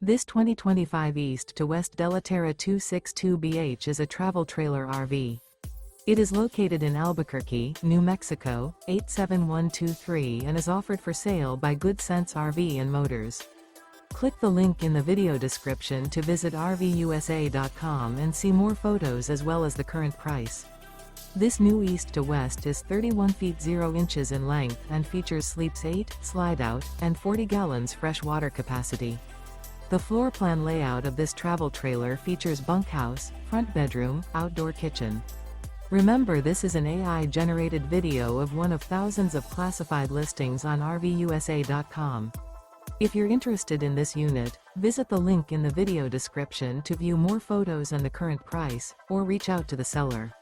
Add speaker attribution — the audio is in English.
Speaker 1: This 2025 East to West Della Terra 262BH is a travel trailer RV. It is located in Albuquerque, New Mexico, 87123 and is offered for sale by Good Sense RV and Motors. Click the link in the video description to visit RVUSA.com and see more photos as well as the current price. This new East to West is 31 feet 0 inches in length and features sleeps 8, slide-out, and 40 gallons fresh water capacity. The floor plan layout of this travel trailer features bunkhouse, front bedroom, outdoor kitchen. Remember, this is an AI-generated video of one of thousands of classified listings on RVUSA.com. If you're interested in this unit, visit the link in the video description to view more photos and the current price, or reach out to the seller.